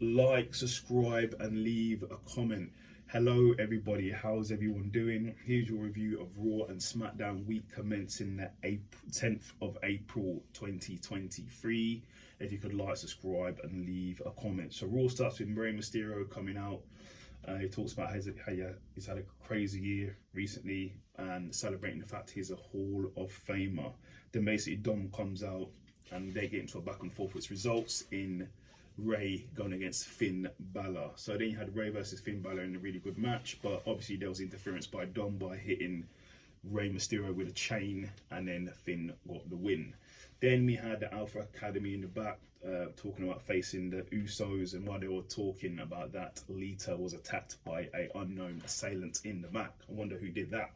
like, subscribe, and leave a comment. Hello, everybody. How's everyone doing? Here's your review of Raw and Smackdown week commencing the 10th of April 2023. If you could like, subscribe, and leave a comment. So Raw starts with Rey Mysterio coming out. He talks about how he's had a crazy year recently and celebrating the fact he's a Hall of Famer. Then basically Dom comes out and they get into a back and forth, which results in Ray going against Finn Balor. So then you had Ray versus Finn Balor in a really good match, but obviously there was interference by Dom by hitting Rey Mysterio with a chain, and then Finn got the win. Then we had the Alpha Academy in the back talking about facing the Usos, and while they were talking about that, Lita was attacked by an unknown assailant in the back. I wonder who did that.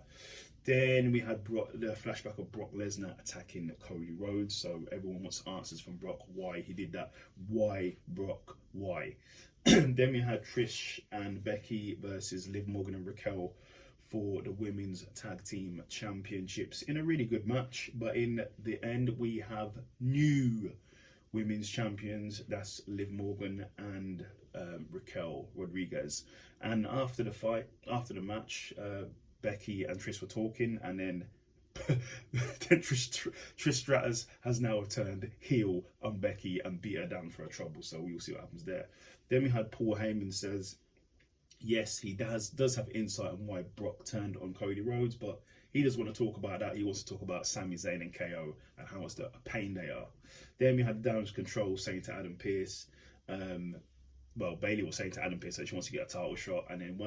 Then we had the flashback of Brock Lesnar attacking Cody Rhodes. So everyone wants answers from Brock why he did that. Why, Brock? Why? Then we had Trish and Becky versus Liv Morgan and Raquel for the women's tag team championships in a really good match. But in the end, we have new women's champions. That's Liv Morgan and Raquel Rodriguez. And after the fight, after the match, Becky and Trish were talking, and then Trish Stratus has now turned heel on Becky and beat her down for her trouble. So we'll see what happens there. Then we had Paul Heyman says, yes, he does have insight on why Brock turned on Cody Rhodes, but he doesn't want to talk about that. He wants to talk about Sami Zayn and KO and how much a pain they are. Then we had Damage Control saying to Adam Pearce, well, Bailey was saying to Adam Pearce that she wants to get a title shot, and then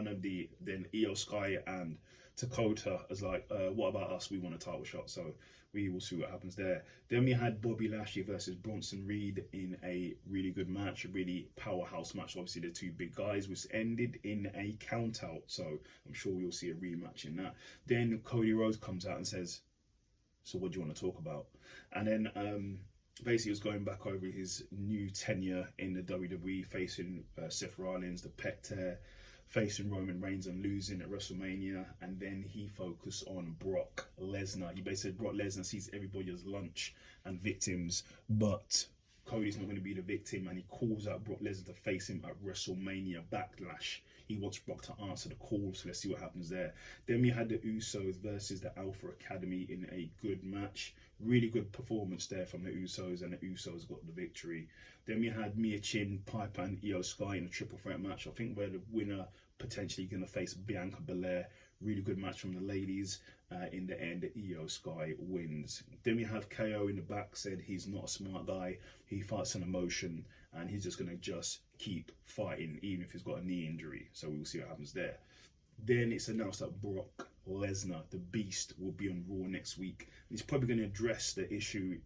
then Io Sky and Dakota is like, what about us? We want a title shot. So we will see what happens there. Then we had Bobby Lashley versus Bronson Reed in a really good match, a really powerhouse match. Obviously, the two big guys, which ended in a count out. So I'm sure we'll see a rematch in that. Then Cody Rhodes comes out and says, so what do you want to talk about? And then basically was going back over his new tenure in the WWE, facing Seth Rollins, the pec tear, facing Roman Reigns and losing at WrestleMania, and then he focused on Brock Lesnar. He basically said Brock Lesnar sees everybody as lunch and victims, but Cody's not going to be the victim, and he calls out Brock Lesnar to face him at WrestleMania Backlash. He wants Brock to answer the call, so let's see what happens there. Then we had the Usos versus the Alpha Academy in a good match. Really good performance there from the Usos, and the Usos got the victory. Then we had Mia Chin, Piper, and Io Sky in a triple threat match. I think where the winner potentially going to face Bianca Belair. Really good match from the ladies. In the end, Io Sky wins. Then we have KO in the back, said he's not a smart guy. He fights on emotion, and he's just going to just keep fighting, even if he's got a knee injury. So we'll see what happens there. Then it's announced that Brock Lesnar, the Beast, will be on Raw next week. He's probably going to address the issue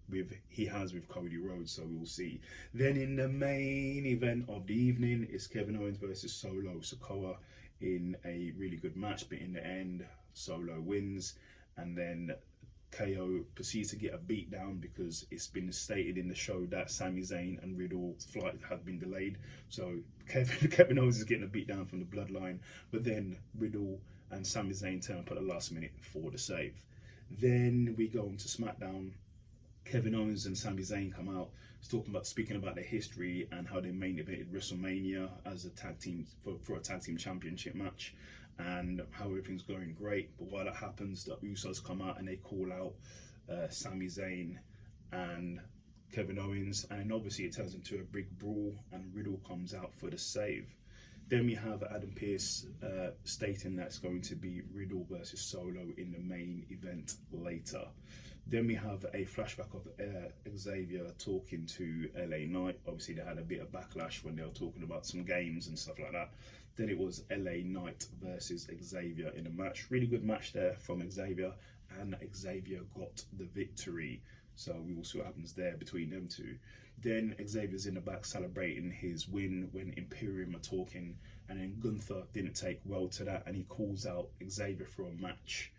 he has with Cody Rhodes, so we'll see. Then in the main event of the evening is Kevin Owens versus Solo Sikoa in a really good match, but in the end, Solo wins, and then KO proceeds to get a beat down because it's been stated in the show that Sami Zayn and Riddle's flight had been delayed. So Kevin Owens is getting a beat down from the Bloodline, but then Riddle and Sami Zayn turn up at the last minute for the save. Then we go on to SmackDown. Kevin Owens and Sami Zayn come out speaking about their history and how they main evented WrestleMania as a tag team for a tag team championship match, and how everything's going great. But while that happens, the Usos come out and they call out Sami Zayn and Kevin Owens, and obviously it turns into a big brawl, and Riddle comes out for the save. Then we have Adam Pearce stating that it's going to be Riddle versus Solo in the main event later. Then we have a flashback of Xavier talking to LA Knight. Obviously they had a bit of backlash when they were talking about some games and stuff like that. Then it was LA Knight versus Xavier in a match. Really good match there from Xavier, and Xavier got the victory. So we will see what happens there between them two. Then Xavier's in the back celebrating his win when Imperium are talking, and then Gunther didn't take well to that, and he calls out Xavier for a match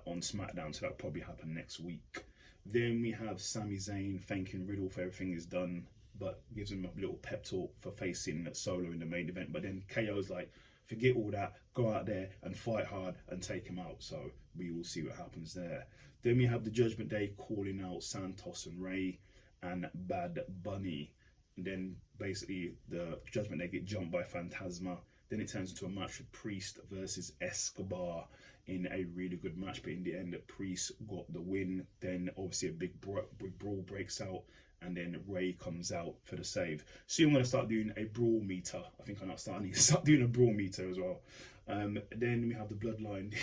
on SmackDown, so that'll probably happen next week. Then we have Sami Zayn thanking Riddle for everything he's done, but gives him a little pep talk for facing Solo in the main event. But then KO's like, forget all that, go out there and fight hard and take him out. So we will see what happens there. Then we have the Judgment Day calling out Santos and Ray and Bad Bunny And then basically the Judgment Day get jumped by Phantasma. Then it turns into a match with Priest versus Escobar in a really good match. But in the end, Priest got the win. Then obviously a big brawl breaks out. And then Ray comes out for the save. So I'm going to start doing a brawl meter. I think I need to start doing a brawl meter as well. Then we have the Bloodline.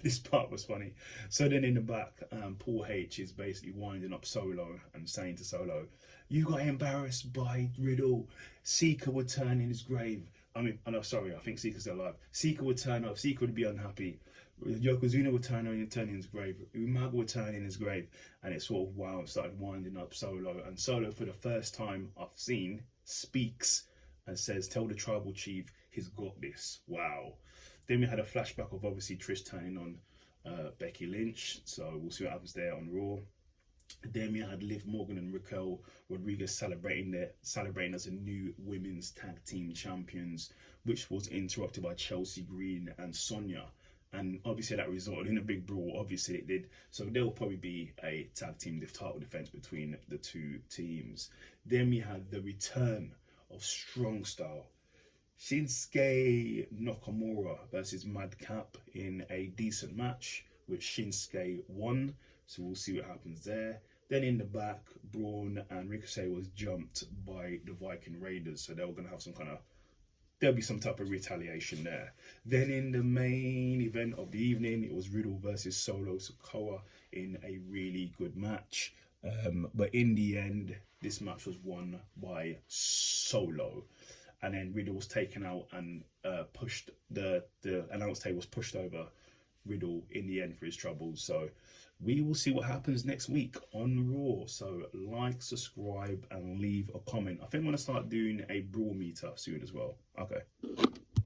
This part was funny. So then in the back, Paul H is basically winding up Solo and saying to Solo, "You got embarrassed by Riddle. Seeker would turn in his grave." I mean, I think Seeker's still alive. Seeker would turn up. Seeker would be unhappy. Yokozuna would turn in his grave. Umaga would turn in his grave. And it sort of started winding up Solo. And Solo, for the first time I've seen, speaks and says, "Tell the tribal chief he's got this." Wow. Then we had a flashback of obviously Trish turning on Becky Lynch. So we'll see what happens there on Raw. Then we had Liv Morgan and Raquel Rodriguez celebrating as a new women's tag team champions, which was interrupted by Chelsea Green and Sonya. And obviously that resulted in a big brawl. Obviously it did. So there will probably be a tag team title defense between the two teams. Then we had the return of Strong Style. Shinsuke Nakamura versus Madcap in a decent match, which Shinsuke won. So we'll see what happens there. Then in the back, Braun and Ricochet was jumped by the Viking Raiders. So they were going to have there'll be some type of retaliation there. Then in the main event of the evening, it was Riddle versus Solo Sikoa in a really good match. But in the end, this match was won by Solo. And then Riddle was taken out and pushed, the announce table was pushed over Riddle in the end for his troubles. So we will see what happens next week on Raw. So like, subscribe, and leave a comment. I think I'm going to start doing a brawl meter soon as well. Okay.